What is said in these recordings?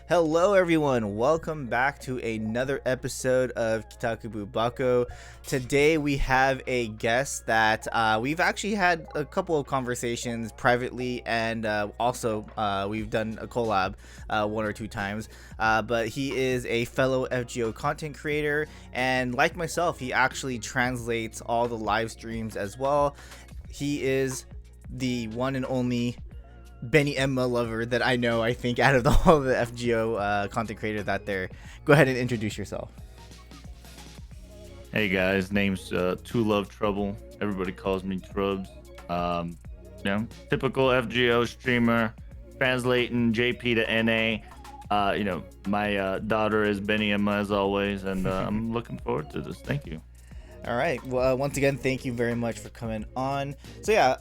Hello, everyone. Welcome back to another episode of KITAKUBU BAKO. Today, we have a guest that we've actually had a couple of conversations privately, and also we've done a collab one or two times. But he is a fellow FGO content creator, and like myself, he actually translates all the live streams as well. He is the one and only Benny Emma lover that I know. I think out of all the FGO content creators out there, go ahead and introduce yourself. Hey guys, name's Two Love Trouble. Everybody calls me Trubs. Typical FGO streamer, translating JP to NA. My daughter is Benny Emma as always, and I'm looking forward to this. Thank you. All right. Well, once again, thank you very much for coming on. So yeah,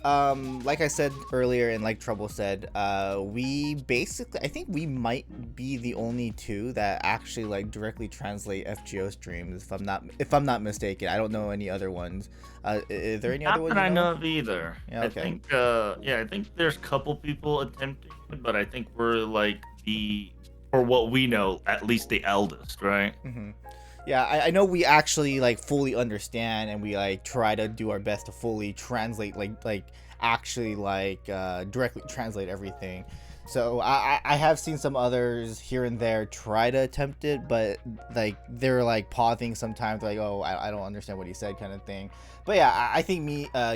like I said earlier, and like Trouble said, we basically, I think we might be the only two that actually like directly translate FGO streams. If I'm not mistaken, I don't know any other ones. Is there any other ones? Not that I know of either. Yeah, okay. I think there's a couple people attempting it, but I think we're like for what we know, at least the eldest, right? Mm-hmm. Yeah, I know we actually like fully understand, and we like try to do our best to fully translate, actually directly translate everything. So I have seen some others here and there try to attempt it, but like they're like pausing sometimes, like, oh, I don't understand what he said, kind of thing. But yeah, I think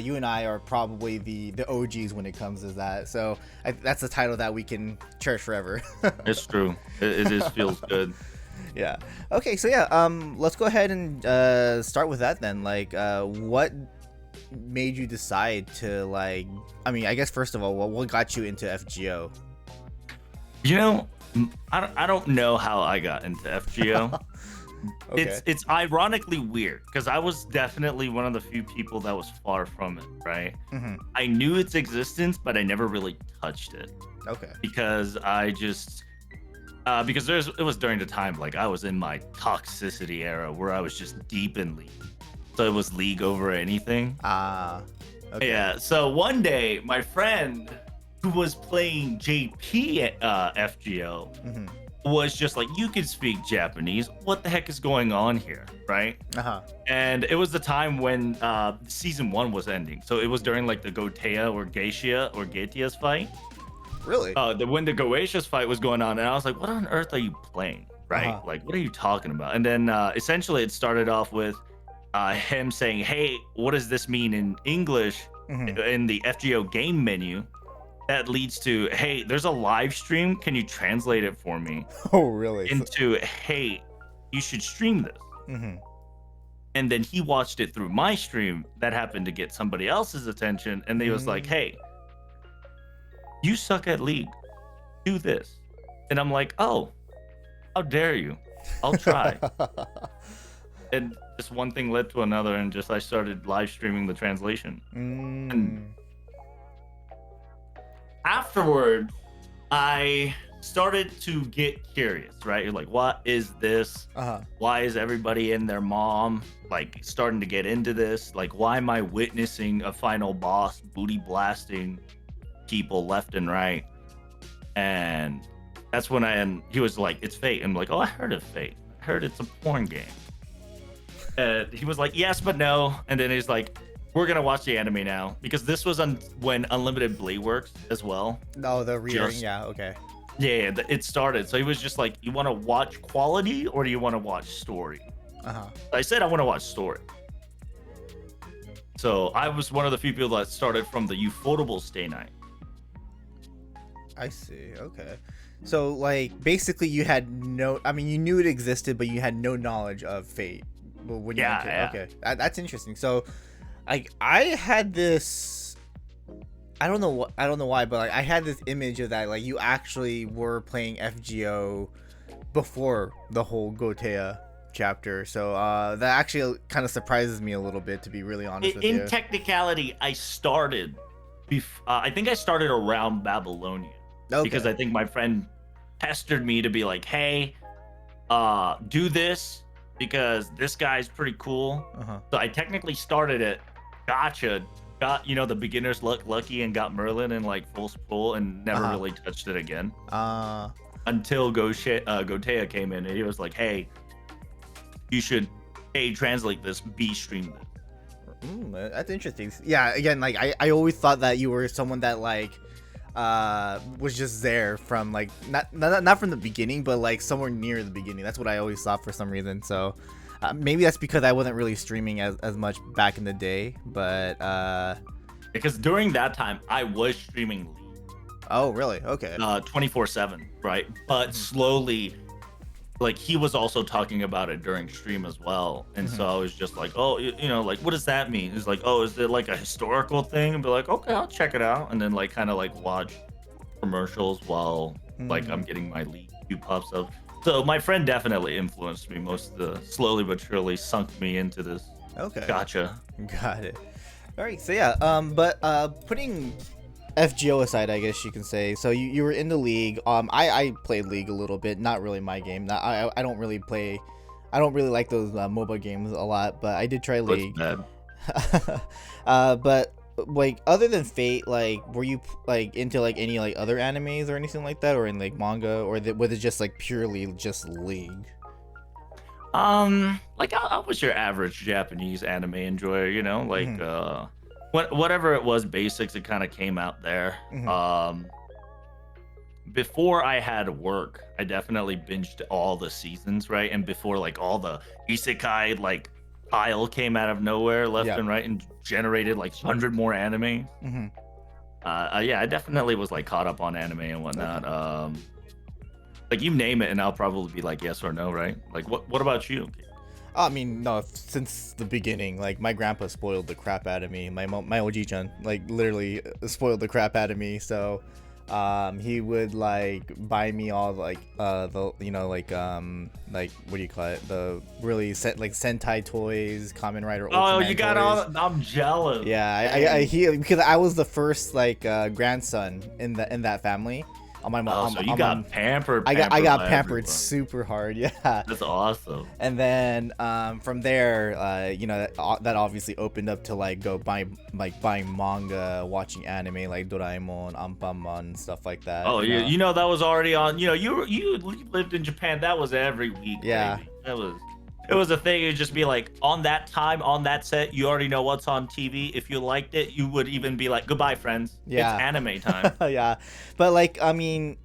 you and I are probably the OGs when it comes to that. So that's the title that we can cherish forever. It's true. It just feels good. Yeah. Okay, so yeah, let's go ahead and start with that then. Like, what made you decide to I guess first of all, what got you into FGO? I don't know how I got into FGO. Okay. It's ironically weird because I was definitely one of the few people that was far from it, right? Mm-hmm. I knew its existence, but I never really touched it. Okay. Because I just because it was during the time like I was in my toxicity era where I was just deep in League. So it was League over anything. Okay. Yeah. So one day my friend who was playing JP at FGO Mm-hmm. was just like, you can speak Japanese. What the heck is going on here? Right. Uh-huh. And it was the time when season 1 was ending. So it was during like the Gotea or Geitia's fight. Really? When the Goetia's fight was going on, and I was like, what on earth are you playing? Right? Uh-huh. Like, what are you talking about? And then essentially it started off with him saying, hey, what does this mean in English in the FGO game menu? That leads to, hey, there's a live stream. Can you translate it for me? Oh, really? Into, hey, you should stream this. Mm-hmm. And then he watched it through my stream. That happened to get somebody else's attention. And they was like, hey, you suck at League. Do this. And I'm like, oh, how dare you? I'll try. And just one thing led to another, and just I started live streaming the translation. And afterward, I started to get curious, right? You're like, what is this? Uh-huh. Why is everybody and their mom like starting to get into this? Like, why am I witnessing a final boss booty blasting people left and right? And that's when he was like, it's Fate. I'm like, oh, I heard of Fate. I heard it's a porn game. And he was like, yes, but no. And then he's like, we're gonna watch the anime now, because this was when Unlimited Blade works as well. No, the reading. Yeah. Okay. Yeah, it started. So he was just like, you want to watch quality or do you want to watch story? Uh-huh. I said I want to watch story. So I was one of the few people that started from the Ufotable Stay Night. I see. Okay. So like basically you had you knew it existed, but you had no knowledge of Fate. Well, when Yeah. Okay. That's interesting. So I had this, I don't know why, but like I had this image of that, like you actually were playing FGO before the whole Gotea chapter. So that actually kind of surprises me a little bit, to be really honest with you. In technicality, I started I think I started around Babylonia. Okay. Because I think my friend pestered me to be like, hey, do this because this guy's pretty cool. Uh-huh. So I technically started it, got the beginner's lucky and got Merlin in like full spool and never really touched it again. until Gotea came in and he was like, hey, you should A, translate this, B, stream this. That's interesting. Yeah, again, like I always thought that you were someone that like was just there from like not from the beginning, but like somewhere near the beginning. That's what I always thought for some reason. So maybe that's because I wasn't really streaming as much back in the day, but because during that time I was streaming League. Oh, really? Okay. 24/7, right? But slowly, like he was also talking about it during stream as well, and so I was just like, oh, you know, like what does that mean? It's like, oh, is it like a historical thing? And be like, okay, I'll check it out, and then like kind of like watch commercials while like I'm getting my League queue pops up. So my friend definitely influenced me. Slowly but surely sunk me into this. Okay. Gotcha. Got it. All right. So yeah. But putting FGO aside, I guess you can say. So you were in the League. I played League a little bit. Not really my game. I don't really play. I don't really like those MOBA games a lot. But I did try League. But like other than Fate, like were you like into like any like other animes or anything like that, or in like manga, or was it just like purely just League? Like I was your average Japanese anime enjoyer, you know, like whatever it was, basics, it kind of came out there. Before I had work, I definitely binged all the seasons, right? And before like all the isekai like pile came out of nowhere left and right and generated like 100 more anime. Yeah, I definitely was like caught up on anime and whatnot. Like you name it and I'll probably be like yes or no, right? Like what about you? I mean, no, since the beginning, like my grandpa spoiled the crap out of me. My Oji-chan, like literally spoiled the crap out of me. So, he would like buy me all like the like what do you call it? The really like Sentai toys, Kamen Rider. Oh, Ultraman you got toys. all. I'm jealous. Yeah, because I was the first like grandson in that family. On my mom. So you got pampered. I got pampered everyone. super hard. Yeah. That's awesome. And then from there, you know, that obviously opened up to like buying manga, watching anime like Doraemon, Anpanman, stuff like that. Oh, yeah, you know that was already on. You know, you lived in Japan. That was every week. Yeah, baby. It was a thing. It'd just be like on that time, on that set, you already know what's on TV. If you liked it, you would even be like, goodbye, friends. Yeah. It's anime time. Yeah. But like, I mean,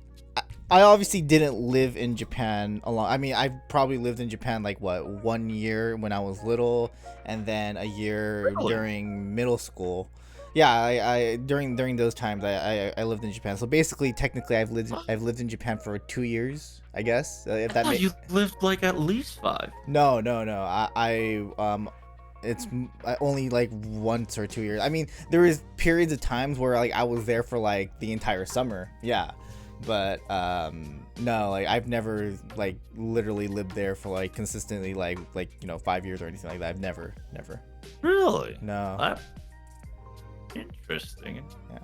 I obviously didn't live in Japan a lot. I mean, I probably lived in Japan like 1 year when I was little, and then a year during middle school. Yeah, I during those times I lived in Japan. So basically, technically, I've lived in Japan for 2 years, I guess. If that you lived like at least 5. No. It's only like once or 2 years. I mean, there is periods of times where like I was there for like the entire summer. Yeah, but no, like I've never like literally lived there for like consistently like 5 years or anything like that. I've never. Really? No. Interesting. Yeah.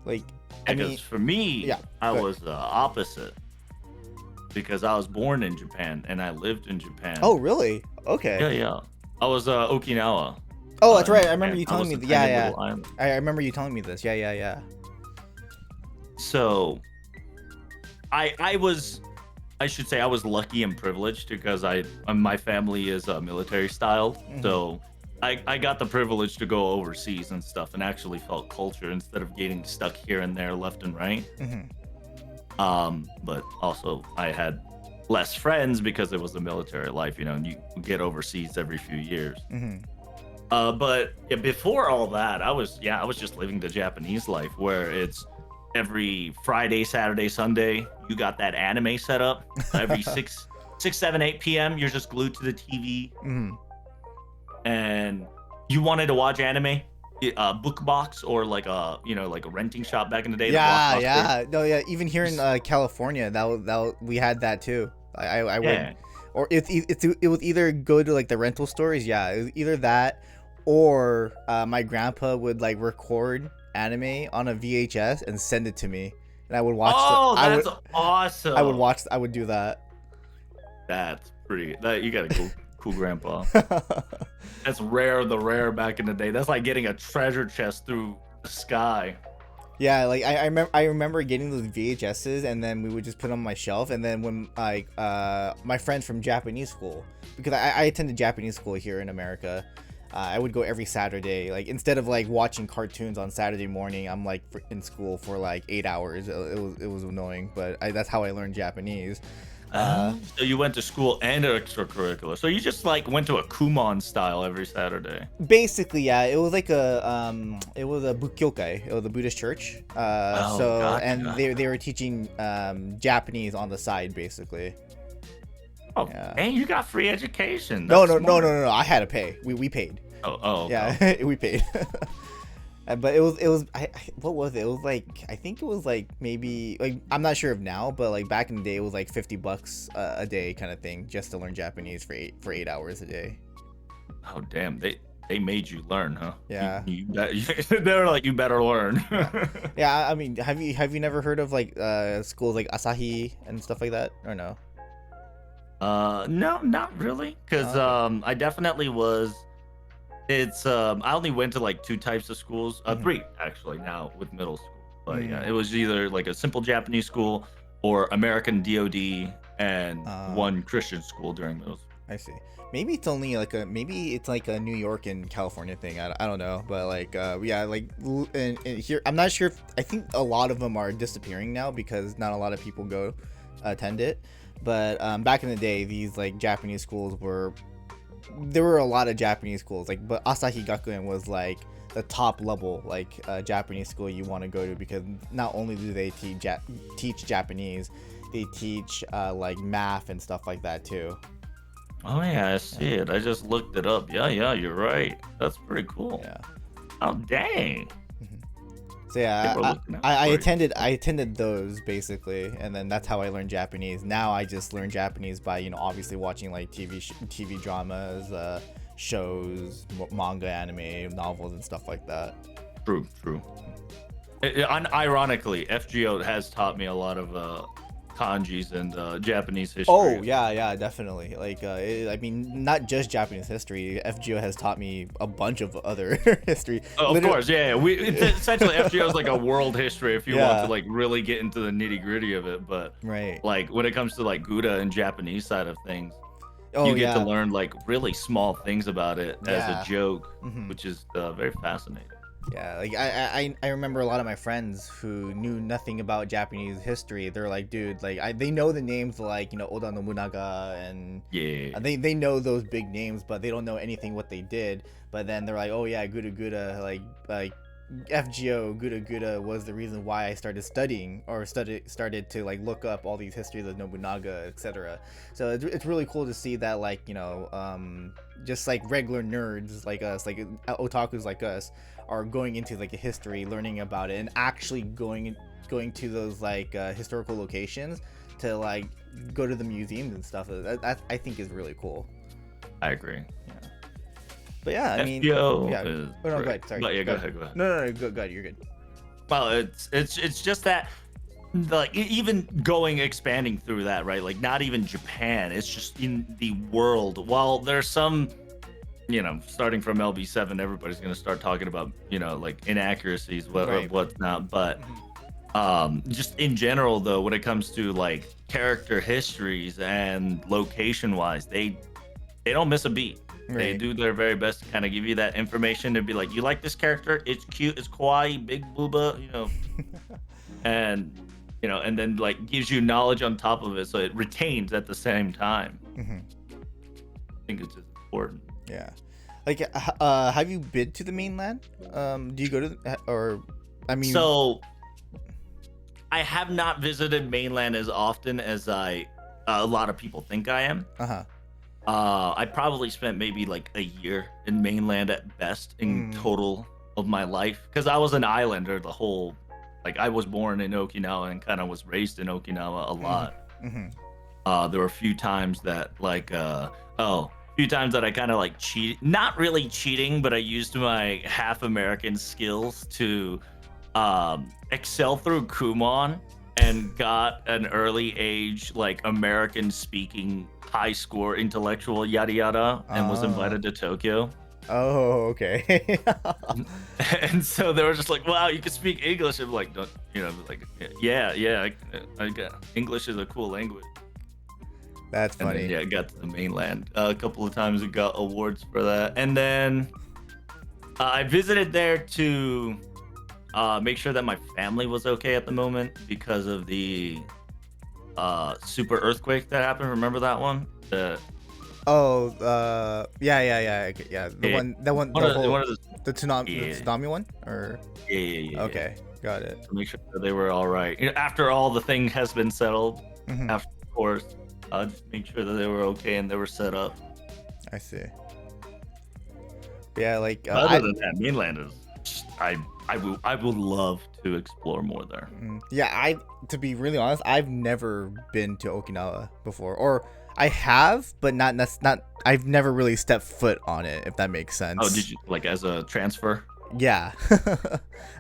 Like, because for me, I was the opposite. Because I was born in Japan and I lived in Japan. Oh, really? Okay. Yeah. I was Okinawa. Oh, that's right. I remember you telling me. Yeah. Island. I remember you telling me this. Yeah. So, I was lucky and privileged because my family is military styled. So I got the privilege to go overseas and stuff and actually felt culture instead of getting stuck here and there left and right. But also I had less friends because it was a military life, you know, and you get overseas every few years. But before all that, I was just living the Japanese life where it's every Friday, Saturday, Sunday, you got that anime set up. Every 6, 7, 8 p.m., you're just glued to the TV. And you wanted to watch anime, book box or like a renting shop back in the day. Even here in California, we had that too. I went, or it was either go to like the rental stores. Yeah, it was either that, or my grandpa would like record anime on a VHS and send it to me, and I would watch. That's awesome. I would do that. That's pretty. You got a cool grandpa. That's rare back in the day. That's like getting a treasure chest through the sky. Yeah, like I remember getting those VHSs, and then we would just put them on my shelf. And then when like my friends from Japanese school, because I attended Japanese school here in America, I would go every Saturday. Like instead of like watching cartoons on Saturday morning, I'm like in school for like 8 hours. It was annoying, but that's how I learned Japanese. So you went to school and extracurricular. So you just like went to a Kumon style every Saturday. Basically, yeah, it was like it was a Bukkyokai, it was a Buddhist church. Oh, So and gotcha. they were teaching Japanese on the side, basically. Oh, Yeah. and you got free education. No, That's no, no, smart. no, no, no. I had to pay. We paid. Oh, okay. Yeah, we paid. But it was what was it? It was like I think it was like maybe like I'm not sure of now, but like back in the day it was like $50 a day kind of thing just to learn Japanese for 8 hours a day. Oh, damn. They made you learn, huh? Yeah. They were like, you better learn. Yeah. Yeah, I mean, have you never heard of like schools like Asahi and stuff like that, or no? No, not really. Cause Oh, okay. I definitely was. It's I only went to like two types of schools, Hmm. three actually now with middle school. But yeah, Mm, it was either like a simple Japanese school or American DoD and uh, one Christian school during middle school. I see. Maybe it's only like maybe it's like a New York and California thing. I don't know, but like yeah, like and here I'm not sure if I think a lot of them are disappearing now because not a lot of people go attend it. But back in the day, these like Japanese schools were there were a lot of Japanese schools like, but Asahi Gakuen was like the top level like Japanese school you want to go to because not only do they teach Japanese, they teach like math and stuff like that too. Oh yeah, I Yeah. see it. I just looked it up. Yeah, yeah, you're right. That's pretty cool. Yeah. Oh dang. Mhm. So They yeah, were I, looking out I, I for you. attended I attended those basically, and then that's how I learned Japanese. Now I just learn Japanese by obviously watching like TV dramas, shows, manga, anime, novels, and stuff like that. True, true. Ironically, FGO has taught me a lot of kanjis and Japanese history Oh as yeah, well. yeah, definitely. Like, I mean, not just Japanese history. FGO has taught me a bunch of other history. Oh, of Literally, course, yeah. It's essentially FGO is like a world history if you want to yeah, like really get into the nitty gritty of it. But right. like when it comes to like Gouda and Japanese side of things, Oh you get to yeah, learn like really small things about it as a yeah. joke, Hmm. which is very fascinating. Yeah, like I remember a lot of my friends who knew nothing about Japanese history. They're like, dude, like they know the names like Oda Nobunaga and Yeah. they know those big names, but they don't know anything what they did. But then they're like, oh yeah, Gura like FGO Gura was the reason why I started studying or started to like look up all these histories of Nobunaga, etc. So it's really cool to see that like just like regular nerds like us, like otakus like us, are going into like a history, learning about it, and actually going to those like historical locations to like go to the museums and stuff. That I think is really cool. I agree. Yeah. But yeah, I mean, FGO yeah. is Oh no, go great. ahead. Sorry. But yeah, Go go ahead. ahead, go ahead. No, no, no. Go ahead. You're good. Well, it's just that like even going expanding through that, right? Like not even Japan, it's just in the world. While there's some, starting from LB7, everybody's gonna start talking about, like inaccuracies, Right. what's not. But Mhm. just in general though, when it comes to like character histories and location wise, they don't miss a beat. They Right. do their very best to kind of give you that information to be like, you like this character? It's cute, it's kawaii, big booba, and and then like gives you knowledge on top of it, so it retains at the same time. Hmm. I think it's just important. Yeah. Like, have you been to the mainland? Do you go to or, I mean, So I have not visited mainland as often as a lot of people think I am. uh huh. I probably spent maybe like a year in mainland at best in Mm, total of my life because I was an islander the whole, like I was born in Okinawa and kind of was raised in Okinawa a mm, lot. mm-hmm. There were a few times that a few times that I kind of like cheat, not really cheating, but I used my half American skills to excel through Kumon and got an early age like American speaking high score intellectual yada yada and was Ah, invited to Tokyo. Oh, okay. And so they were just like, "Wow, you can speak English." I'm like, "Don't like, yeah, yeah, I got English is a cool language." That's And then funny. yeah, I got to the mainland a couple of times and got awards for that. And then I visited there to make sure that my family was okay at the moment because of the super earthquake that happened. Remember that one? Oh, yeah, yeah, yeah, yeah. Yeah, one of the The yeah, tsunami one, or yeah. okay, got it. To make sure that they were all right. After all the thing has been settled, Hmm. after of course, just make sure that they were okay and they were set up. I see. Yeah, like But other than that, mainland is I would love to explore more there. yeah, to be really honest, I've never been to Okinawa before, or I have, but not. I've never really stepped foot on it, if that makes Oh, sense. did you like as a transfer? Yeah,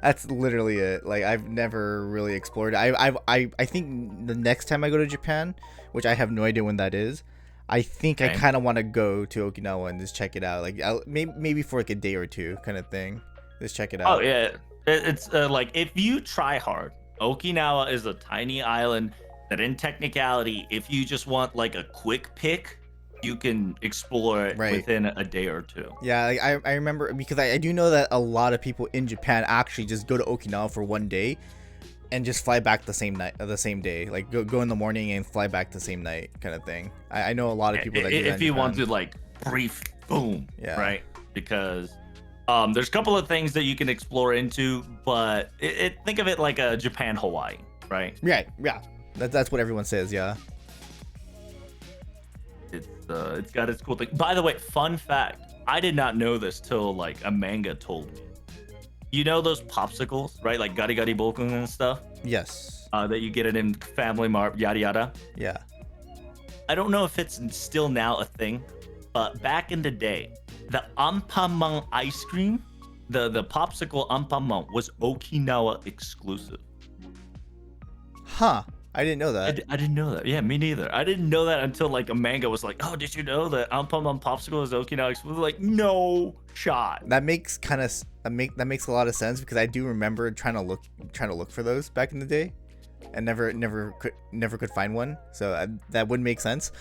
that's literally it. Like I've never really explored it. I think the next time I go to Japan, which I have no idea when that is, I think I Okay. kind of want to go to Okinawa and just check it out. Like maybe for like a day or two, kind of thing. Just check it Oh out. yeah, it's like if you try hard, Okinawa is a tiny island that, in technicality, if you just want like a quick pick, you can explore it Right. within a day or two. Yeah, like, I remember because I do know that a lot of people in Japan actually just go to Okinawa for one day and just fly back the same night, the same day. Like go in the morning and fly back the same night, kind of thing. I know a lot of people that do that If in you want Japan. to like brief boom, Yeah. right? Because there's a couple of things that you can explore into, but think of it like a Japan Hawaii, right? Yeah, yeah. That's what everyone says. Yeah. It's got its cool thing. By the way, fun fact: I did not know this till like a manga told me. You know those popsicles, right? Like gari gari bokun and stuff Yes. that you get it in Family Mart, yada yada. Yeah. I don't know if it's still now a thing, but back in the day, the Anpanman ice cream, the popsicle Anpanman was Okinawa exclusive. Huh. I didn't know that. I didn't know that. Yeah, me neither. I didn't know that until like a manga was like, "Oh, did you know that Anpanman popsicle is Okinawa exclusive?" Like, no shot. That makes that makes a lot of sense because I do remember trying to look for those back in the day, and never could find one. So that would make sense.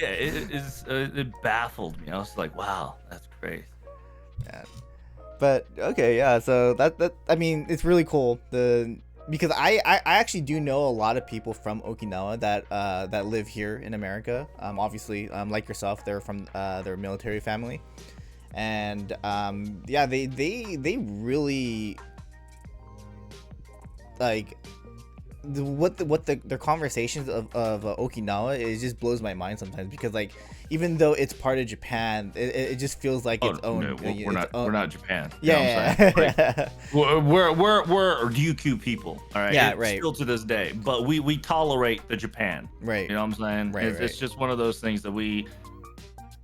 Yeah, it baffled me. I was like, "Wow, that's crazy." Yeah. But okay, yeah. So that I mean, it's really cool. Because I actually do know a lot of people from Okinawa that live here in America. Obviously, like yourself, they're from their military family, and yeah, they really like their conversations of Okinawa, it just blows my mind sometimes because like even though it's part of Japan, it just feels like its own. No, we're not Japan. You know what Yeah, I'm saying? yeah. Like, we're Ryukyu people. All right. Yeah, It's right. Still to this day, but we tolerate the Japan. Right. You know what I'm saying? Right, It's right. just one of those things that we,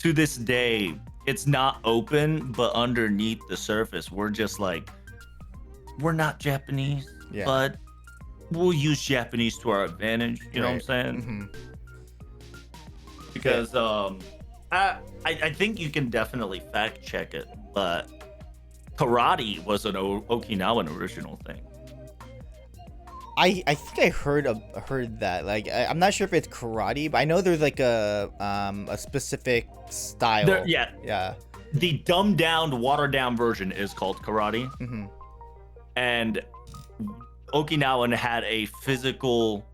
to this day, it's not open, but underneath the surface, we're just like, we're not Japanese, Yeah. but we'll use Japanese to our advantage. You know what I'm saying? Hmm. Because I think you can definitely fact check it, but karate was an Okinawan original thing. I think I heard that. Like I'm not sure if it's karate, but I know there's like a specific style. Yeah, Yeah. the dumbed down, watered down version is called karate, Hmm. and Okinawan had a physical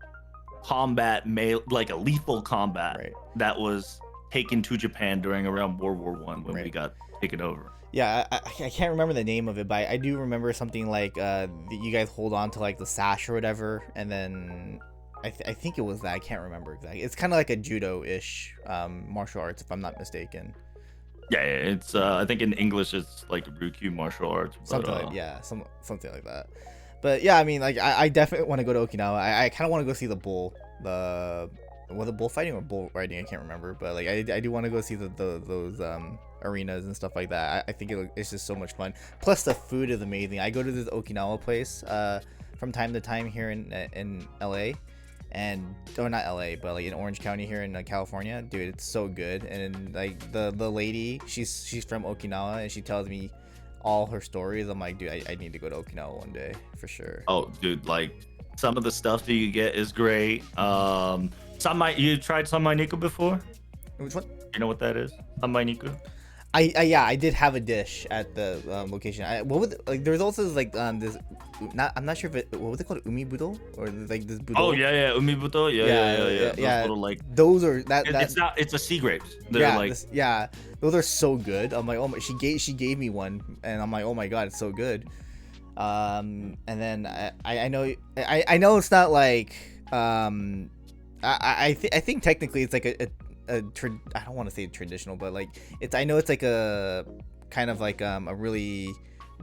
combat, like a lethal combat, Right. that was taken to Japan during around World War I when we Right. got taken over. Yeah, I can't remember the name of it, but I do remember something like you guys hold on to like the sash or whatever, and then I think it was that. I can't remember exactly. It's kind of like a judo-ish martial arts, if I'm not mistaken. Yeah, it's I think in English it's like Ryukyu martial arts. But, Something like something like that. But yeah, I mean, like I definitely want to go to Okinawa. I kind of want to go see the was it bullfighting or bull riding? I can't remember, but like I do want to go see those arenas and stuff like that. I think it's just so much fun. Plus the food is amazing. I go to this Okinawa place from time to time here in LA, and or not LA, but like in Orange County here in California, dude, it's so good. And like the lady, she's from Okinawa, and she tells me all her stories. I'm like, dude, I need to go to Okinawa one day for sure. Oh, dude, like some of the stuff that you get is great. You tried Sanmai Niku before? Which one? You know what that is? Sanmai Niku? Yeah, I did have a dish at the location. What was like? There's also like this. I'm not sure if what was it called, umi budo or like this budo. Oh yeah, umibuto. Yeah. Those little, like, those are it's a sea grapes. They're those are so good. I'm like, oh my, she gave me one, and I'm like, oh my god, it's so good. And then I know it's not like I think technically it's like I don't want to say traditional, but like I know it's like a kind of like a really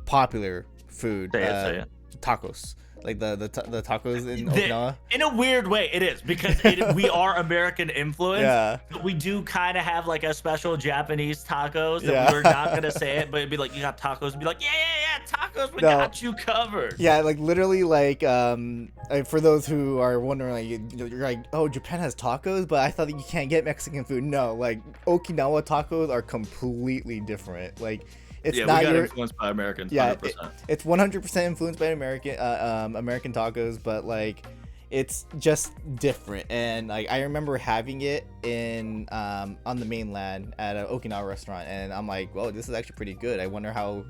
popular food. Say it. Tacos, like the tacos in Okinawa. In a weird way, it is because we are American influence. Yeah. But we do kind of have like a special Japanese tacos that Yeah. we're not gonna say it, but it'd be like, you got tacos, and be like, yeah, tacos, we got you covered. Yeah, like literally, like for those who are wondering, like you're like, oh, Japan has tacos, but I thought that you can't get Mexican food. No, like Okinawa tacos are completely different. Like it's we not got influenced by Americans. Yeah, 100%. it's 100% influenced by American tacos, but like it's just different. And like I remember having it in on the mainland at an Okinawa restaurant, and I'm like, well, this is actually pretty good. I wonder how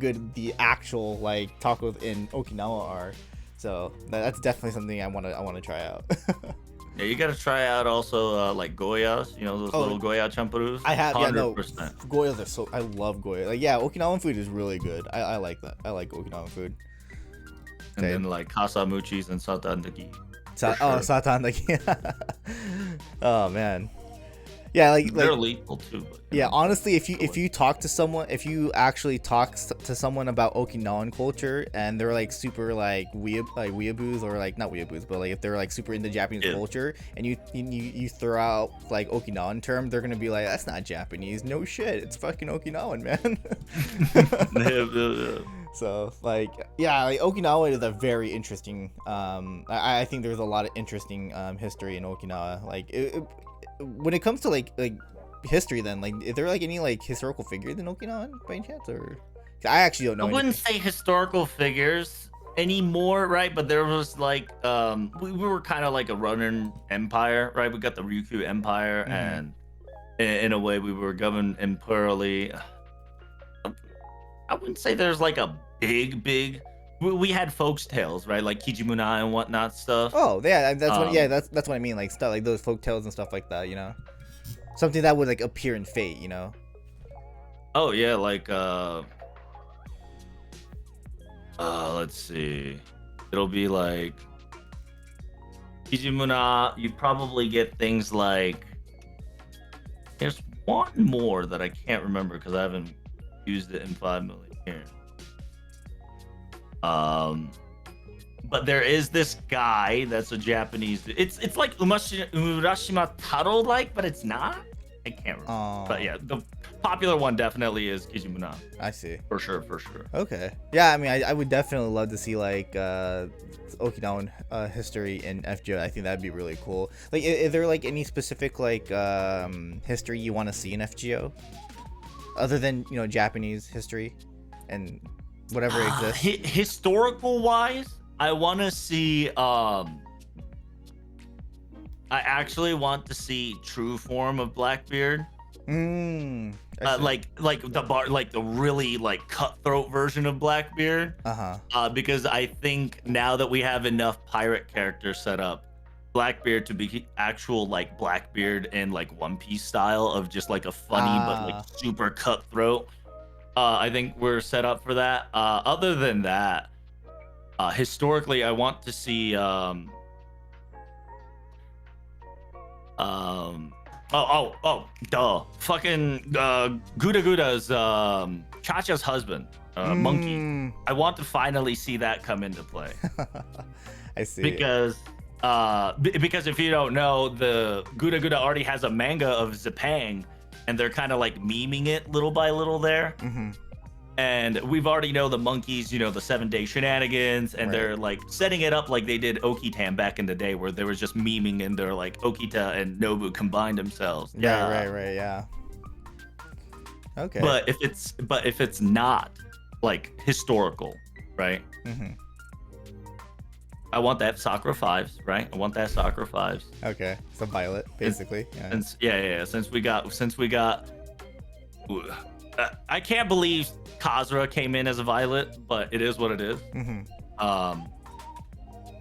good the actual like tacos in Okinawa are. So that's definitely something I want to try out. Yeah, you gotta try out also like goyas, those little goya champurus. I have 100%. Goyas are I love goya. Like Okinawan food is really good. I like that. I like Okinawan food. And then like kasamuchis and satandaki. Satandaki. Oh man. Yeah, like they're lethal too. But, honestly, if you talk to someone, if you actually talk to someone about Okinawan culture, and they're like super like weeaboos, or like not weeaboos, but like if they're like super into Japanese culture, and you throw out like Okinawan term, they're gonna be like, that's not Japanese. No shit, it's fucking Okinawan, man. So like Okinawa is a very interesting. I think there's a lot of interesting history in Okinawa. Like when it comes to like history, then like is there like any like historical figures in Okinawa by any chance? Or I actually don't know. I wouldn't say historical figures anymore, right? But there was like we were kind of like a running empire, right? We got the Ryukyu Empire, and in a way we were governed imperially. I wouldn't say there's like a big we had folks tales, right? Like Kijimuna and whatnot stuff. Oh yeah, that's what I mean, like stuff like those folk tales and stuff like that, something that would like appear in Fate, Oh yeah, like let's see, it'll be like Kijimuna. You probably get things like, there's one more that I can't remember because I haven't used it in 5 million years. But there is this guy that's a Japanese. It's like Urashima Taro like, but it's not. I can't remember. But yeah, the popular one definitely is Kijimuna. I see. For sure. Okay. Yeah, I mean, I would definitely love to see like Okinawan history in FGO. I think that'd be really cool. Like, is there like any specific like history you want to see in FGO, other than Japanese history and whatever exists? Historical wise, I want to see. I actually want to see true form of Blackbeard. Like the really like cutthroat version of Blackbeard. Because I think now that we have enough pirate characters set up, Blackbeard to be actual like Blackbeard in like One Piece style of just like a funny but like super cutthroat. I think we're set up for that. Other than that, historically, I want to see fucking Guda Guda's Chacha's husband, Monkey. I want to finally see that come into play. I see. Because if you don't know, the Guda Guda already has a manga of Zepang, and they're kind of like memeing it little by little there. And we've already know the monkeys, the 7-day shenanigans, and Right. they're like setting it up like they did Okitan back in the day, where there was just memeing and they're like Okita and Nobu combined themselves. Right, Yeah. right, right, yeah. Okay. But if it's not like historical, right? Mm-hmm. I want that Sakura 5s, right? I want that Sakura 5s. Okay. So Violet, basically. Yeah. Since we got ooh, I can't believe Kazura came in as a Violet, but it is what it is. Mm-hmm.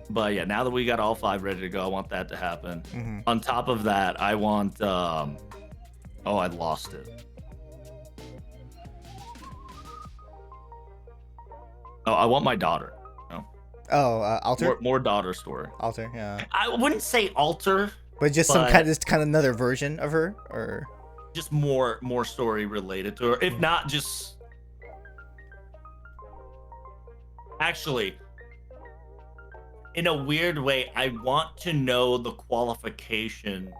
But yeah, now that we got all 5 ready to go, I want that to happen. Mm-hmm. On top of that, I want oh, I lost it. Oh, I want my daughter. Oh, Alter? More daughter story. Alter, yeah. I wouldn't say alter, But just just kind of another version of her, or just more story related to her. If not, just actually, in a weird way, I want to know the qualification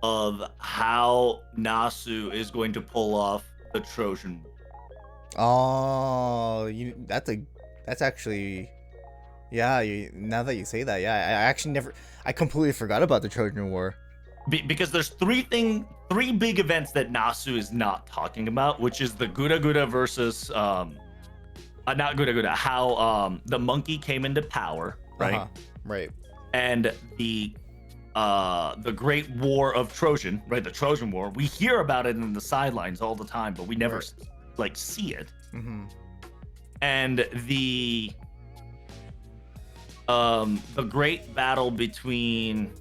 of how Nasu is going to pull off the Trojan War. oh, that's actually, yeah. Now that you say that, yeah, I actually I completely forgot about the Trojan War. Because there's three big events that Nasu is not talking about, which is the Gura Gura versus not Gura Gura, how the monkey came into power, right? Uh-huh. Right. And the Great War of Trojan, right? The Trojan War. We hear about it in the sidelines all the time, but we never like see it. Mm-hmm. And the great battle between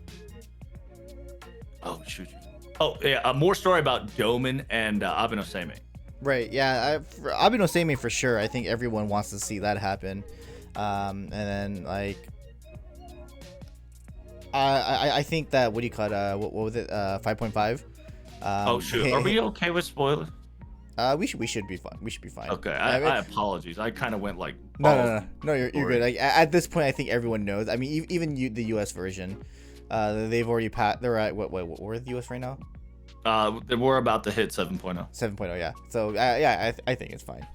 more story about Doman and Abinoseme. Right. Yeah. Abino Seimei for sure. I think everyone wants to see that happen. And then like, I think that what do you call it? What was it? 5.5. Oh shoot! Are we okay with spoilers? We should be fine. We should be fine. Okay. I apologize. I kind of went like no. You're good. Like at this point, I think everyone knows. I mean, even the U.S. version, they've already passed. They're at what where the U.S. right now? We're about to hit 7.0. 7.0, yeah. So yeah, I think it's fine.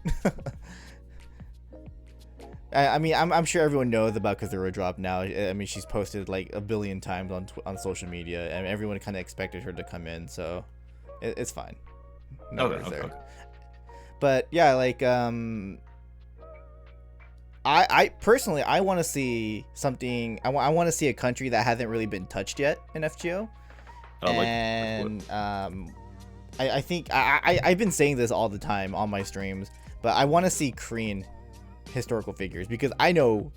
I mean, I'm sure everyone knows about Kazura drop now. I mean, she's posted like a billion times on social media, and everyone kind of expected her to come in, so it's fine. No worries there. But yeah, like I personally I want to see something. I want to see a country that hasn't really been touched yet in FGO. And I think I've been saying this all the time on my streams, but I want to see Korean historical figures, because I know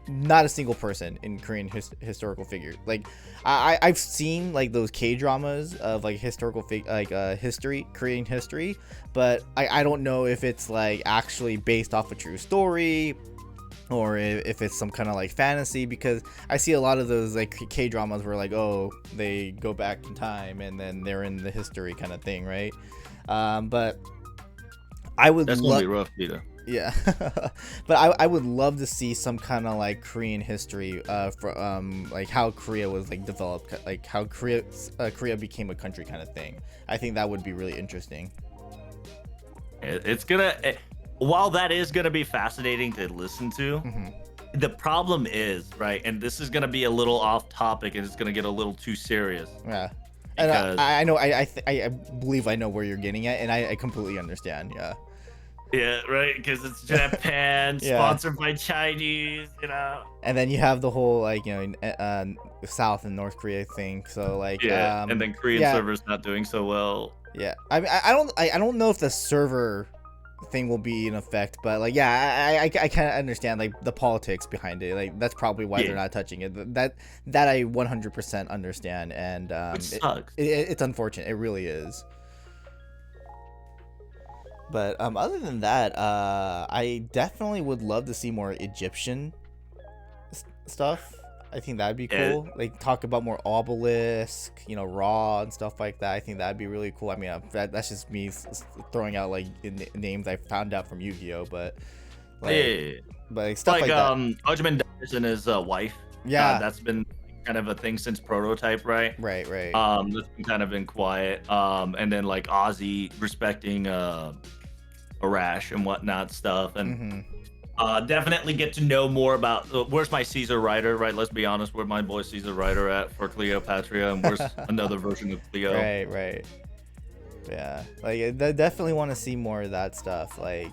not a single person in Korean historical figures. Like I've seen like those K-dramas of like historical history, Korean history, but I don't know if it's like actually based off a true story or if it's some kind of like fantasy, because I see a lot of those like K-dramas where like, oh, they go back in time and then they're in the history kind of thing, right? But I would that's gonna be rough, Peter. Yeah. But I would love to see some kind of like Korean history for like how Korea was like developed, like how Korea became a country kind of thing. I think that would be really interesting. It's gonna while that is gonna be fascinating to listen to, the problem is, right, and this is gonna be a little off topic and it's gonna get a little too serious. Yeah. And I know I believe I know where you're getting at, and I completely understand. Yeah. Yeah, right, because it's Japan, sponsored by Chinese, you know. And then you have the whole like, you know, South and North Korea thing. So like, and then Korean servers not doing so well. Yeah, I mean, I don't know if the server thing will be in effect, but like, yeah, I kind of understand like the politics behind it. Like that's probably why they're not touching it. That I 100% understand, and it sucks. It's unfortunate. It really is. But other than that, I definitely would love to see more Egyptian stuff. I think that'd be cool. Like talk about more obelisk, you know, Ra and stuff like that. I think that'd be really cool. I mean, that's just me throwing out like names I found out from Yu-Gi-Oh, but like, but like, stuff like that. Ojman Darius and his wife. Yeah, that's been kind of a thing since Prototype, right? Right. That's been kind of been quiet. And then like Ozzy respecting Arash and whatnot stuff, and Mm-hmm. definitely get to know more about where's my Caesar Rider, right? Let's be honest, where my boy Caesar Rider at for Cleopatra, and where's another version of Cleo? Right, right. Yeah, like I definitely want to see more of that stuff. Like,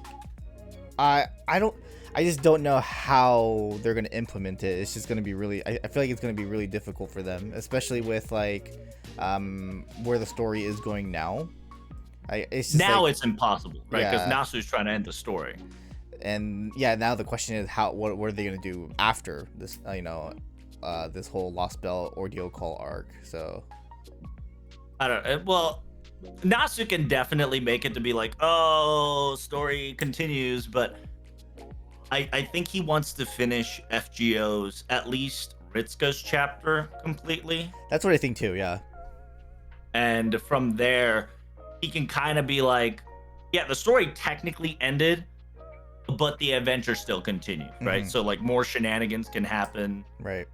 I don't, I just don't know how they're gonna implement it. It's just gonna be really, I feel like it's gonna be really difficult for them, especially with like, where the story is going now. It's just Now like, it's impossible, right? Because yeah, Nasu's trying to end the story. and yeah, now the question is what are they gonna do after this? This whole Lost Belt ordeal call arc. So I don't. Well, Nasu can definitely make it to be like, oh, story continues, but I think he wants to finish FGO's, at least Ritsuka's chapter completely. that's what I think too. Yeah. And from there, he can kind of be like, yeah, the story technically ended, but the adventure still continues, right? Mhm. So, like, more shenanigans can happen Right.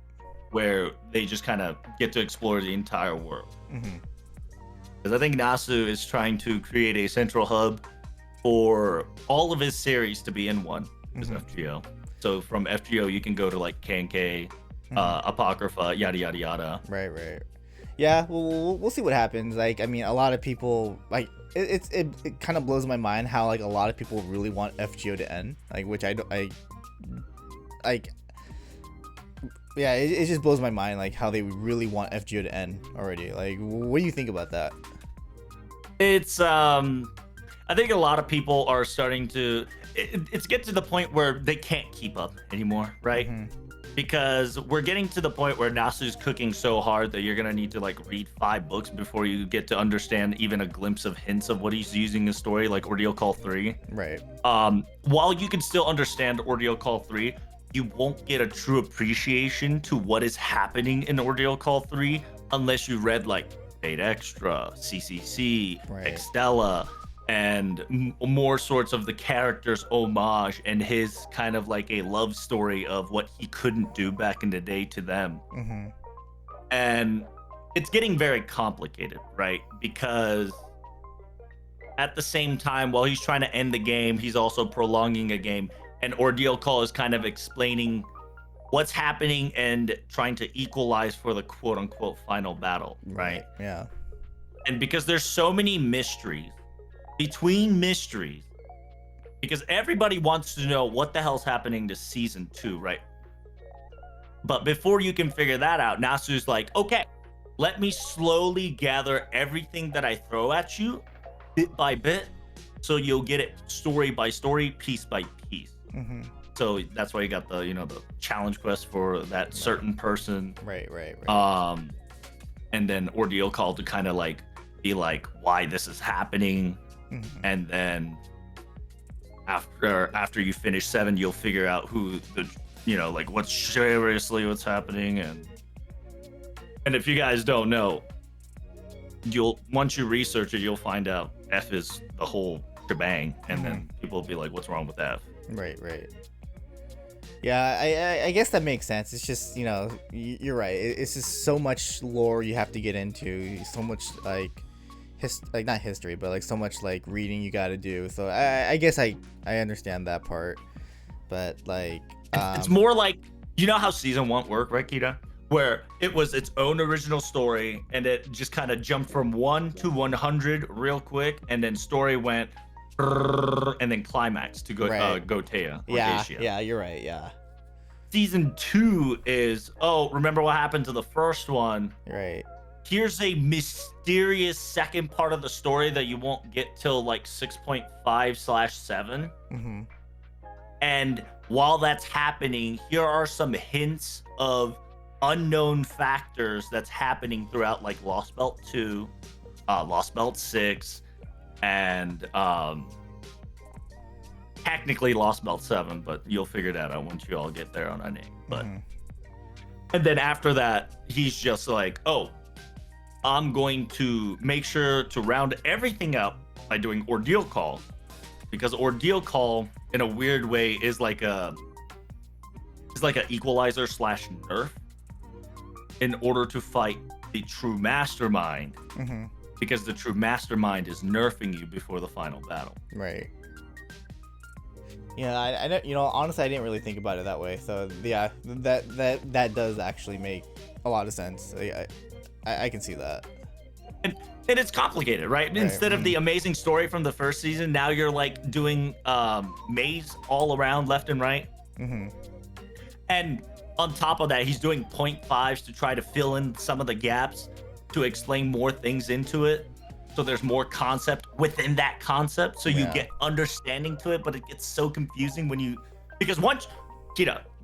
where they just kind of get to explore the entire world. Mhm. Because I think Nasu is trying to create a central hub for all of his series to be in one, which is Mhm. FGO. So from FGO, you can go to like K&K, Mhm. Apocrypha, yada yada yada. Right, right. Yeah, we'll see what happens. Like, I mean, a lot of people like it kind of blows my mind how like a lot of people really want FGO to end. Like, which I don't, I like. Yeah, it just blows my mind like how they really want FGO to end already. Like, what do you think about that? It's I think a lot of people are starting to it's get to the point where they can't keep up anymore, right? Hmm. Because we're getting to the point where Nasu's cooking so hard that you're gonna need to like read 5 books before you get to understand even a glimpse of hints of what he's using in the story, like Ordeal Call 3. Right. While you can still understand Ordeal Call 3, you won't get a true appreciation to what is happening in Ordeal Call 3 unless you read like Fate Extra, CCC, Right. Extella, and more sorts of the character's homage and his kind of like a love story of what he couldn't do back in the day to them. Hmm. And it's getting very complicated, right? Because at the same time, while he's trying to end the game, he's also prolonging a game. And Ordeal Call is kind of explaining what's happening and trying to equalize for the quote unquote final battle, right? Yeah. And because there's so many mysteries between mysteries, because everybody wants to know what the hell's happening to season 2, right? But before you can figure that out, Nasu's like, okay, let me slowly gather everything that I throw at you bit by bit, so you'll get it story by story, piece by piece. Hmm. So that's why you got the the challenge quest for that certain person. Right. Right. Right. And then Ordeal Call to kind of like be like why this is happening. Hmm. And then after you finish 7, you'll figure out who the like what's seriously what's happening. And if you guys don't know, you'll once you research it, you'll find out F is the whole shebang, and then people will be like, what's wrong with F? Right. Right. Yeah, I guess that makes sense. It's just, you're right. It's just so much lore you have to get into, so much like like not history, but like so much like reading you got to do. So I guess I understand that part, but like It's more like, you know how season 1 worked, right, Kita? Where it was its own original story, and it just kind of jumped from 1 to 100 real quick, and then story went and then climax to go right. Gotea. Yeah, you're right. Yeah, Season 2 is, oh, remember what happened to the first one? right. Here's a mysterious second part of the story that you won't get till like 6.5/7. Mm-hmm. And while that's happening, here are some hints of unknown factors that's happening throughout like Lost Belt 2, Lost Belt 6, and technically Lost Belt 7, but you'll figure that out once you all get there on a name. But and then after that, he's just like, oh, I'm going to make sure to round everything up by doing Ordeal Call, because Ordeal Call in a weird way is like an equalizer / nerf in order to fight the true mastermind, Mm-hmm. because the true mastermind is nerfing you before the final battle. Right. Yeah, I don't, honestly, I didn't really think about it that way. So yeah, that does actually make a lot of sense. I can see that. and and it's complicated, right? Right. Instead of the amazing story from the first season, now you're like doing maze all around left and right. Mm-hmm. And on top of that, he's doing 0.5s to try to fill in some of the gaps to explain more things into it. So there's more concept within that concept. So you Yeah. get understanding to it, but it gets so confusing when you, because once,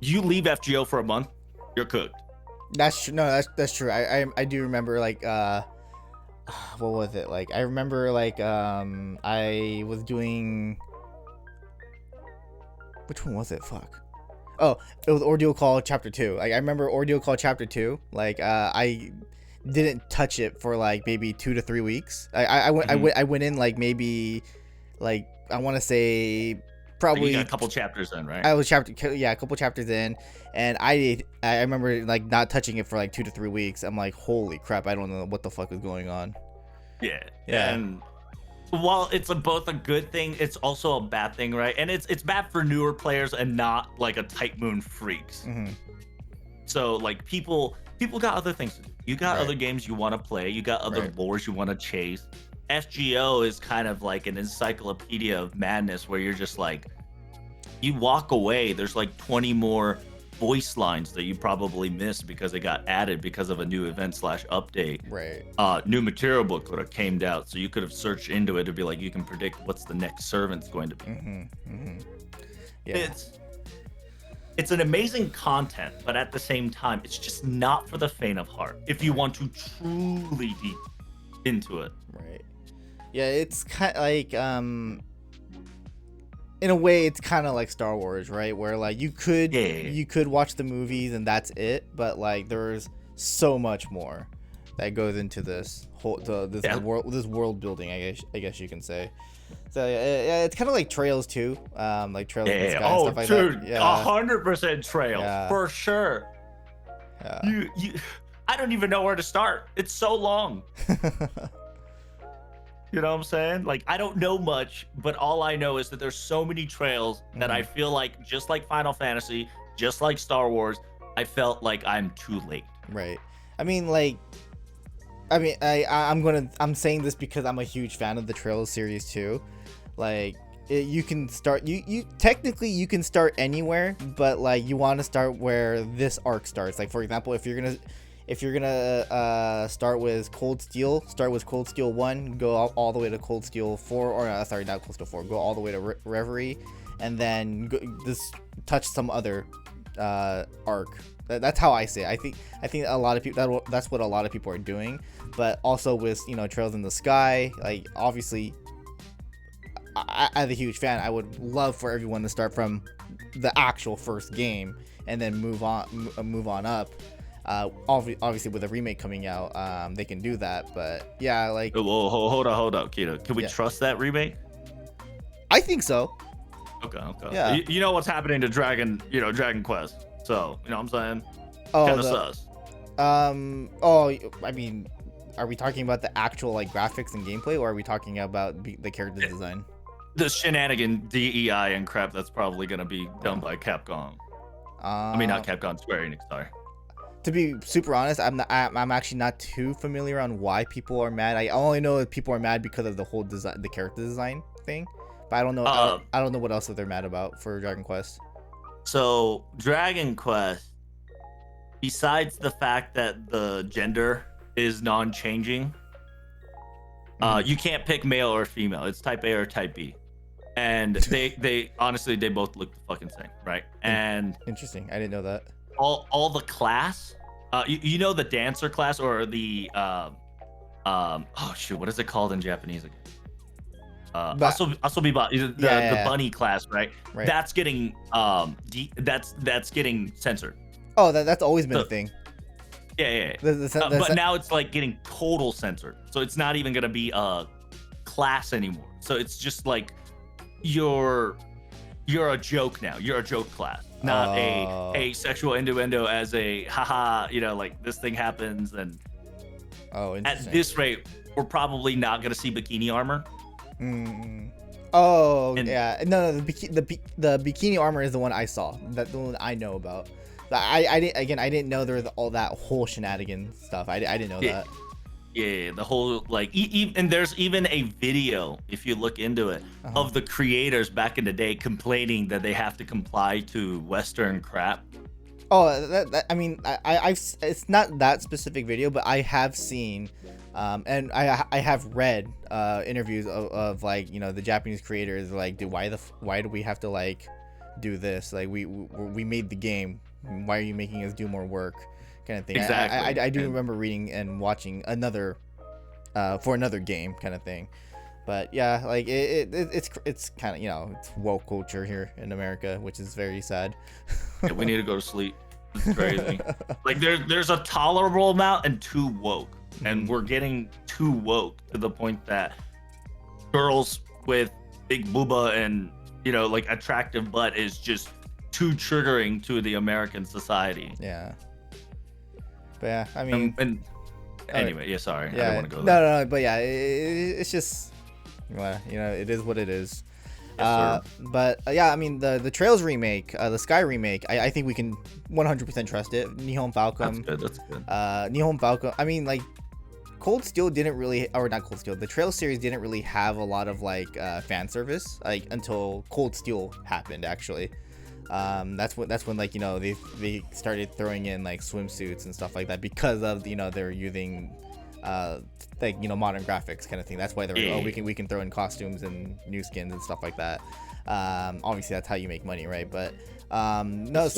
you leave FGO for a month, you're cooked. That's true. No, that's true. I do remember like what was it like? I remember like I was doing, which one was it? Fuck. Oh, it was Ordeal Call Chapter 2. Like I remember Ordeal Call Chapter 2. Like I didn't touch it for like maybe 2 to 3 weeks. I went in like maybe like I want to say Like probably you got a couple chapters in, right? I was a couple chapters in, and I remember like not touching it for like 2 to 3 weeks. I'm like, holy crap, I don't know what the fuck is going on. Yeah. Yeah. And while it's both a good thing, it's also a bad thing, right? And it's bad for newer players and not like a Type Moon freaks. Mm-hmm. So like people got other things to do. You got Right. other games you want to play. You got other Right. lores you want to chase. FGO is kind of like an encyclopedia of madness where you're just like, you walk away, there's like 20 more voice lines that you probably missed because they got added because of a new event / update. Right. New material book could have came out, so you could have searched into it to be like, you can predict what's the next servant's going to be. Mm-hmm. Mm-hmm. Yeah. It's an amazing content, but at the same time, it's just not for the faint of heart. If you want to truly deep into it, Right. Yeah, it's kind of like in a way it's kind of like Star Wars, right? Where like you could watch the movies and that's it, but like there's so much more that goes into this whole this world building, I guess you can say. So yeah, it's kind of like Trails too, like Trails in the Sky and stuff like dude, that. Yeah. 100% Trails, Yeah. for sure. Yeah. I don't even know where to start. It's so long. You know what I'm saying? Like, I don't know much, but all I know is that there's so many trails that I feel like, just like Final Fantasy, just like Star Wars, I felt like I'm too late. Right. I mean, like, I'm saying this because I'm a huge fan of the Trails series too. Like, you can start, you technically you can start anywhere, but like you want to start where this arc starts. Like, for example, if you're gonna start with Cold Steel, start with Cold Steel 1, go all the way to Cold Steel 4, or sorry, not Cold Steel 4, go all the way to Reverie, and then just touch some other arc. That's how I see it. I think a lot of people, that's what a lot of people are doing. But also with Trails in the Sky, like obviously, as a huge fan, I would love for everyone to start from the actual first game and then move on up. Obviously with a remake coming out, they can do that, but yeah, like Whoa, hold up, Kita. Can we trust that remake? I think so. Okay. Yeah. You know what's happening to Dragon Quest, so you know what I'm saying. Oh, Kind of sus. I mean, are we talking about the actual like graphics and gameplay, or are we talking about the character design? The shenanigan DEI and crap that's probably gonna be done by Capcom. I mean, not Capcom, Square Enix. Sorry. To be super honest, I'm actually not too familiar on why people are mad. I only know that people are mad because of the whole design, the character design thing. But I don't know. I don't know what else that they're mad about for Dragon Quest. So Dragon Quest, besides the fact that the gender is non-changing, you can't pick male or female. It's type A or type B, and they honestly they both look the fucking same, right? And interesting. I didn't know that. All the class, you know, the dancer class or the oh shoot, what is it called in Japanese again? Asobiba, the bunny class, right? That's getting that's getting censored. Oh, that's always been a thing. Yeah. But now it's like getting total censored, so it's not even gonna be a class anymore. So it's just like you're a joke now. You're a joke class, not a sexual innuendo as a haha. Like this thing happens, and interesting. At this rate, we're probably not gonna see bikini armor. Oh And yeah, no, the bikini armor is the one I saw. That's the one I know about. I didn't know there was all that whole shenanigan stuff. I didn't know yeah, that. yeah, the whole like, and there's even a video if you look into it Uh-huh. of the creators back in the day complaining that they have to comply to Western crap. Oh, I mean, I've it's not that specific video, but I have seen, and I have read interviews of like, you know, the Japanese creators like, dude, why do we have to like do this? Like we made the game. Why are you making us do more work? Kind of thing. Exactly. I do And remember reading and watching another for another game kind of thing. But yeah, like it's kind of, you know, it's woke culture here in America, which is very sad. yeah, we need to go to sleep. It's crazy. Like there's a tolerable amount and too woke, and we're getting too woke to the point that girls with big booba and, you know, like attractive butt is just too triggering to the American society. Yeah. But yeah, I mean, And anyway, yeah, sorry, I yeah, don't want to go there. no, but yeah, it's just, well, you know, it is what it is. Yes, But yeah, I mean, the Trails remake, the Sky remake, I think we can 100% trust it. Nihon That's Falcom, good. That's good. Nihon Falcom. I mean, like, Cold Steel didn't really, or not Cold Steel, the Trails series didn't really have a lot of like fan service, like until Cold Steel happened actually. That's when like, you know, they started throwing in like swimsuits and stuff like that because of, you know, they're using like, you know, modern graphics kind of thing. That's why they're Yeah. oh, we can throw in costumes and new skins and stuff like that. Obviously that's how you make money, right? But no,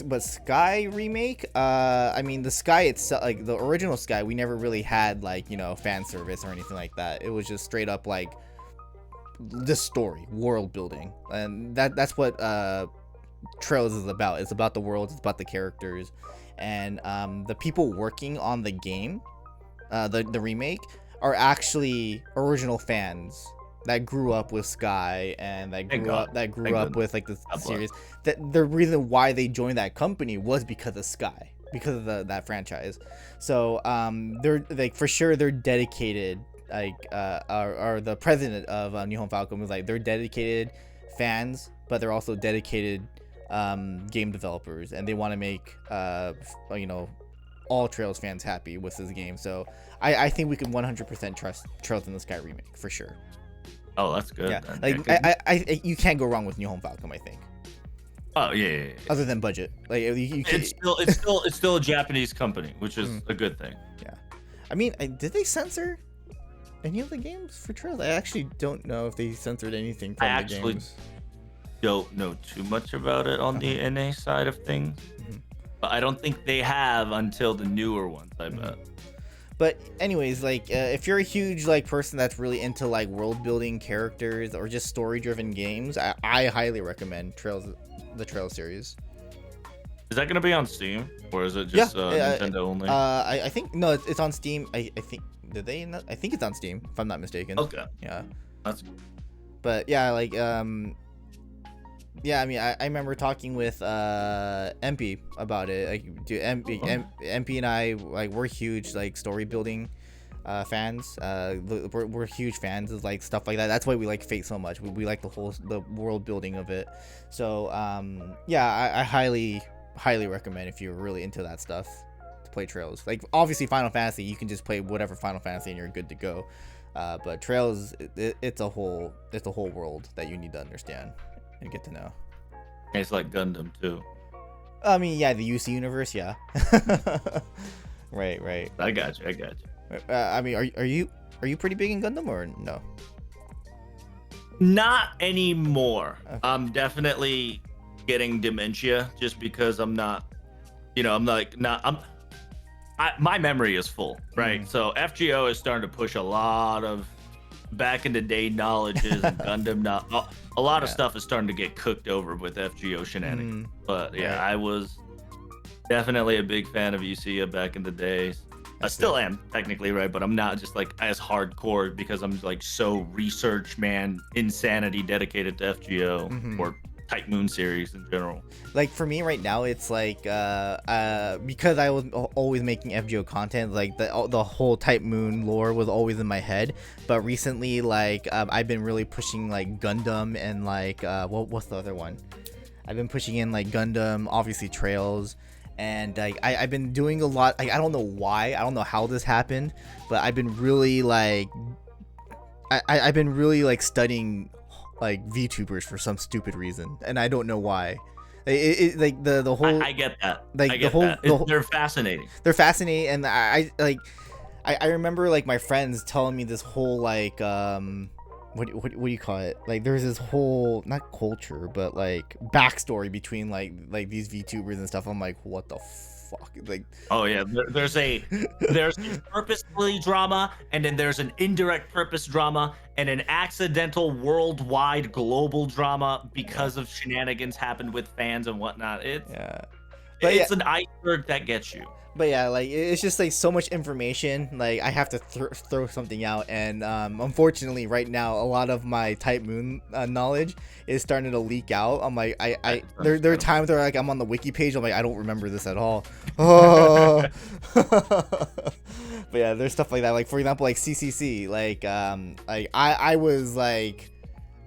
but Sky remake, I mean, the Sky itself, like the original Sky, we never really had like, you know, fan service or anything like that. It was just straight up like this story, world building, and that's what Trails is about. It's about the world, it's about the characters, and the people working on the game, the remake, are actually original fans that grew up with Sky and that Thank grew God. up with like the God bless. series. That the reason why they joined that company was because of Sky, because of that franchise. So they're like, for sure they're dedicated. Like or the president of Nihon Falcom was like, they're dedicated fans, but they're also dedicated game developers, and they want to make you know, all Trails fans happy with this game. So I think we can 100% trust Trails in the Sky remake for sure. Oh, that's good. Yeah, Then. like Yeah, I you can't go wrong with Nihon Falcom, I think. oh yeah. Other than budget, like you can, It's still a Japanese company, which is a good thing. yeah. I mean, did they censor any of the games for Trails? I actually don't know if they censored anything from I the actually games. don't know too much about it on the NA side of things, but I don't think they have until the newer ones, I bet. But anyways, like if you're a huge like person that's really into like world building characters or just story driven games, I highly recommend the Trails series. Is that gonna be on Steam, or is it just Nintendo only? I think no, it's on Steam. I think did they not? I think it's on Steam if I'm not mistaken. Okay, Yeah. that's But yeah, like yeah, I mean, I remember talking with MP about it. Like, dude, MP and I, like, we're huge like story building fans. We're huge fans of like stuff like that. That's why we like Fate so much. We like the world building of it. So yeah, I highly recommend if you're really into that stuff to play Trails. Like, obviously Final Fantasy, you can just play whatever Final Fantasy and you're good to go. But Trails, it's a whole world that you need to understand and get to know. it's like Gundam too. I mean, yeah, the UC universe, yeah. Right. I got you. I mean, are you pretty big in Gundam or no? Not anymore. Okay. I'm definitely getting dementia just because I'm not, you know, my memory is full, right? So FGO is starting to push a lot of back in the day knowledges and Gundam. A lot of stuff is starting to get cooked over with FGO shenanigans. But yeah, Right. I was definitely a big fan of UC back in the days. I still am technically, right? But I'm not just like as hardcore because I'm like so research man insanity dedicated to FGO or Type Moon series in general. Like for me right now, it's like because I was always making FGO content, like the whole Type Moon lore was always in my head. But recently, like I've been really pushing like Gundam and like what's the other one? I've been pushing in like Gundam, obviously Trails, and like I've been doing a lot. Like, I don't know why, I don't know how this happened, but I've been really like I've been really like studying like VTubers for some stupid reason, and I don't know why. Like the whole I get that. like I get that. They're fascinating. They're fascinating, and I like I remember like my friends telling me this whole like what do you call it? Like there's this whole, not culture, but like backstory between like these VTubers and stuff. I'm like, what the fuck? Like, oh yeah, there's a purposefully drama, and then there's an indirect purpose drama, and an accidental worldwide global drama because of shenanigans happened with fans and whatnot. It's an iceberg that gets you. But yeah, like it's just like so much information. Like I have to throw something out, and unfortunately, right now, a lot of my Type Moon knowledge is starting to leak out. I'm like, there are times where like I'm on the wiki page. I'm like, I don't remember this at all. Oh. But yeah, there's stuff like that. Like for example, like CCC. Like I was like.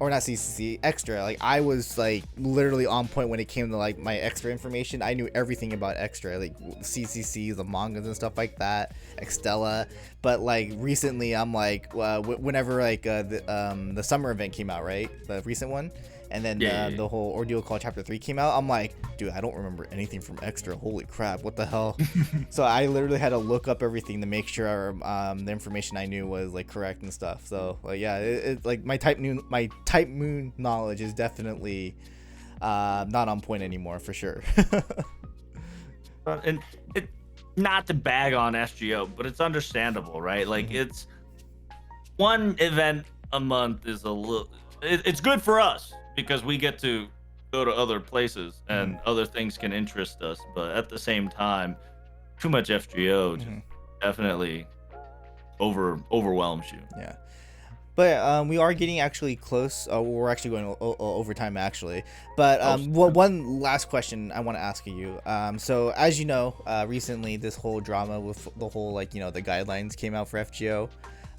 Or not CCC, Extra. Like I was like literally on point when it came to like my Extra information. I knew everything about Extra, like CCC, the mangas and stuff like that, Extella. But like recently, I'm like, whenever like the summer event came out, right, the recent one, and then the whole Ordeal Call Chapter 3 came out, I'm like, dude, I don't remember anything from Extra. Holy crap, what the hell? So I literally had to look up everything to make sure the information I knew was like correct and stuff. So like yeah, it's like my Type Moon knowledge is definitely not on point anymore for sure. And it, not to bag on SGO, but it's understandable, right? Like it's one event a month is a little. It's good for us because we get to go to other places and other things can interest us. But at the same time, too much FGO just definitely overwhelms you. Yeah. But we are getting actually close. We're actually going over time actually. But one last question I want to ask you. So as you know, recently this whole drama with the whole like the guidelines came out for FGO.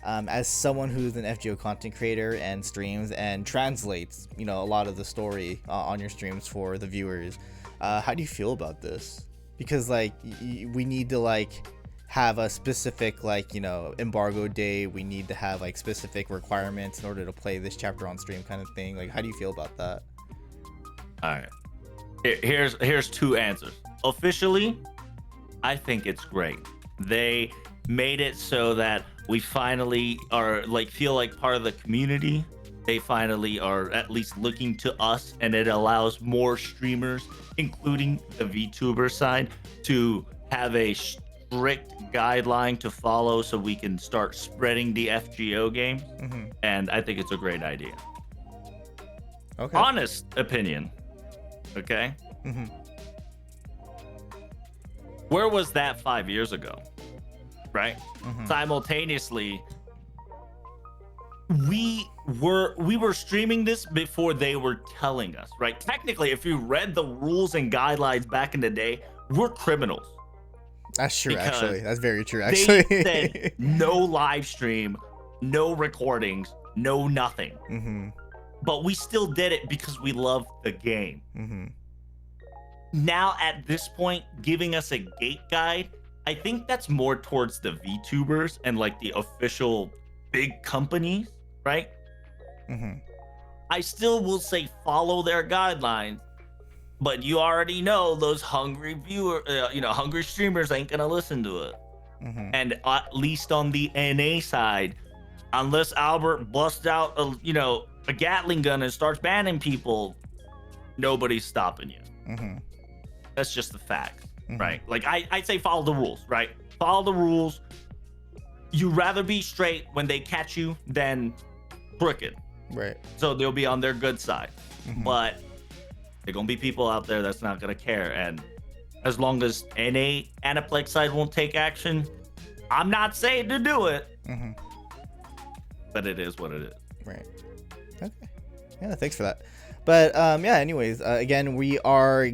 As someone who's an FGO content creator and streams and translates, a lot of the story on your streams for the viewers, how do you feel about this? Because like we need to like have a specific like embargo day. We need to have like specific requirements in order to play this chapter on stream, kind of thing. Like, how do you feel about that? All right, here's two answers. Officially, I think it's great. They made it so that we finally are like feel like part of the community. They finally are at least looking to us, and it allows more streamers, including the VTuber side, to have a strict guideline to follow so we can start spreading the FGO game. And I think it's a great idea. Okay. Honest opinion. Okay. Where was that 5 years ago? Right? Simultaneously, we were streaming this before they were telling us, right? Technically, if you read the rules and guidelines back in the day, we're criminals. That's true, actually. That's very true, actually. They said no live stream, no recordings, no nothing. But we still did it because we love the game. Now, at this point, giving us a gate guide, I think that's more towards the VTubers and like the official big companies, right? I still will say follow their guidelines, but you already know those hungry hungry streamers ain't gonna listen to it. And at least on the NA side, unless Albert busts out a Gatling gun and starts banning people, nobody's stopping you. That's just the fact. Right? Like I'd say follow the rules, right? Follow the rules. You rather be straight when they catch you than crooked. Right. So they'll be on their good side. But there gonna be people out there that's not gonna care. And as long as NA Aniplex side won't take action, I'm not saying to do it. But it is what it is. Right. Okay. Yeah, thanks for that. But yeah, anyways, again, we are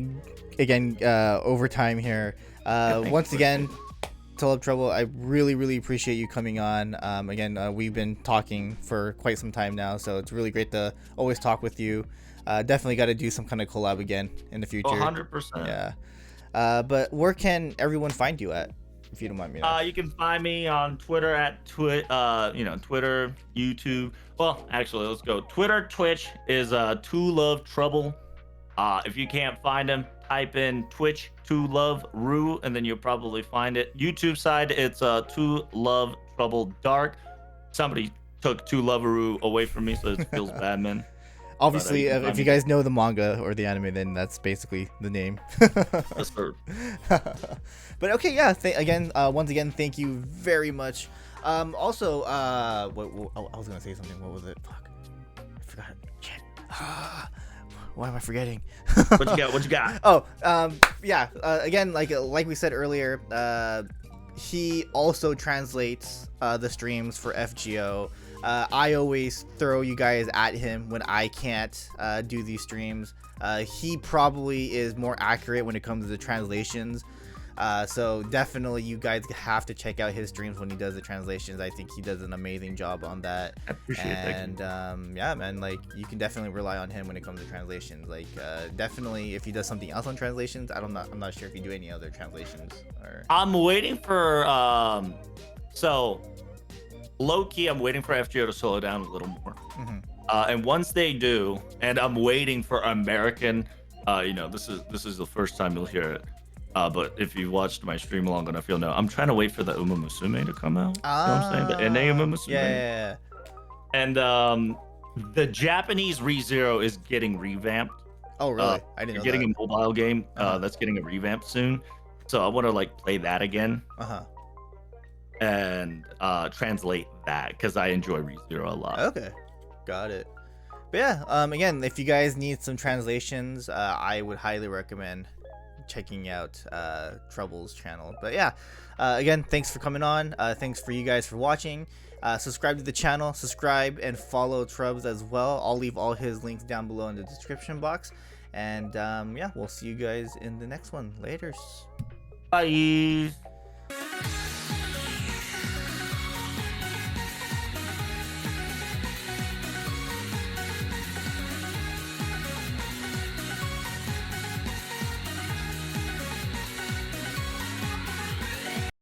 overtime here. Once again, Tulip Trouble, I really appreciate you coming on. Again, we've been talking for quite some time now, so it's really great to always talk with you. Definitely got to do some kind of collab again in the future. 100%. Yeah. But where can everyone find you at, if you don't mind me asking? You can find me on Twitter at Twitter, YouTube. Well, actually, let's go. Twitter, Twitch is Two Love Trouble. If you can't find him, type in Twitch Two Love Rue, and then you'll probably find it. YouTube side, it's Two Love Trouble Dark. Somebody took Two Love Rue away from me, so it feels bad, man. Obviously, if you guys know the manga or the anime, then that's basically the name. Yes, sir. But okay, yeah. Once again, thank you very much. Also, I was gonna say something. What was it? Fuck, I forgot. Shit. Why am I forgetting? What you got? Oh, yeah. Again, like we said earlier, he also translates the streams for FGO. I always throw you guys at him when I can't do these streams. He probably is more accurate when it comes to the translations. So definitely you guys have to check out his streams when he does the translations. I think he does an amazing job on that. I appreciate it. And yeah, man, like you can definitely rely on him when it comes to translations. Like definitely if he does something else on translations, I'm not sure if you do any other translations. Or... I'm waiting for so low key, I'm waiting for FGO to slow down a little more. Mm-hmm. And once they do, and I'm waiting for American, this is the first time you'll hear it. But if you've watched my stream long enough, you'll know. I'm trying to wait for the Uma Musume to come out. You know what I'm saying? The NA Uma Musume. Yeah. And the Japanese ReZero is getting revamped. Oh, really? I didn't know getting that. a mobile game that's getting a revamp soon. So I want to like play that again. And translate that because I enjoy ReZero a lot. Okay, got it. But yeah, again, if you guys need some translations, I would highly recommend checking out Trouble's channel. But yeah, again, thanks for coming on. Thanks for you guys for watching. Subscribe to the channel, subscribe and follow Trubs as well. I'll leave all his links down below in the description box. And yeah, we'll see you guys in the next one. Laters. Bye.